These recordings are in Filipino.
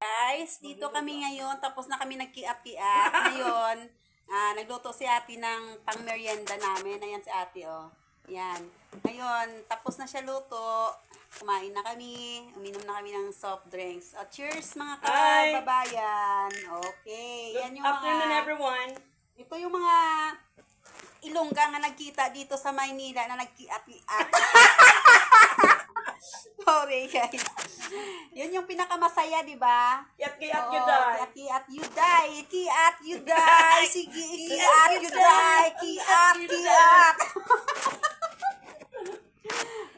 Guys, dito kami ngayon, tapos na kami nagkiat-kiat. Ngayon, nagluto si ate ng pang-merienda namin. Ayan si ate, oh. Yan. Ngayon, tapos na siya luto. Kumain na kami. Uminom na kami ng soft drinks. Cheers mga Hi! kababayan. Okay. Yan Good yung afternoon, mga, everyone. ito yung mga Ilongga nga nagkita dito sa Maynila na nagkiat-kiat. Sorry guys. Yun yung pinakamasaya, di ba? Kiat-kiat Oo, you die. Kiat you die. Kiat you die. Sige, kiat you die. Kiat.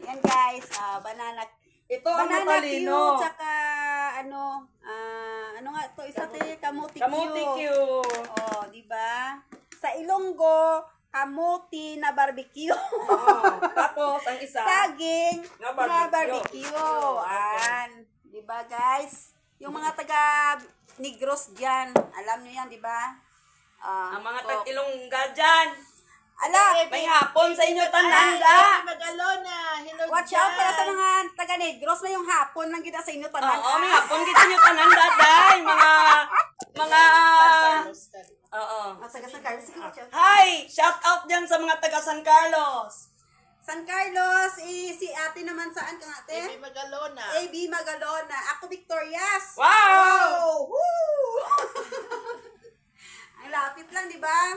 Yan guys, banana Ito ang banana matalino. Q, tsaka ano nga to, isa tayo, kamuti Q. Kamuti Q. Oh, di ba? Sa Ilonggo, kamuti na barbecue. Oh, tapos ang isa. Saging Na na barbecue. barbecue. An, di ba guys? Yung mga taga Negros diyan, alam niyo yan, di ba? Ang mga to- tag-Ilongga dyan. Ala, May hapon sa inyo tananda. Magalona, hello watch out para sa mga taga Negros, may yung hapon lang kita sa inyo tanan. Oo, may hapon kita nyo tananda dahil mga oo. Taga San Carlos, sige, watch out. Hi! Shout out dyan sa mga taga San Carlos. San Carlos, si ate naman saan ka ate? Baby Magalona. AB Magalona. Ako Victorias. Wow! Woo! Ang lapit lang, di ba?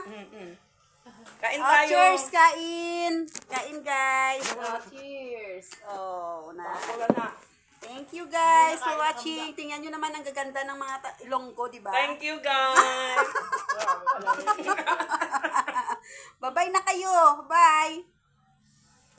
Kain Oh, tayo. cheers, kain. Kain, guys. Oh, cheers. Oh, na. Wala na. Thank you, guys, for watching. Tingnan nyo naman ang gaganda ng mga Ilonggo, di ba? Thank you, guys. Bye-bye na kayo. Bye.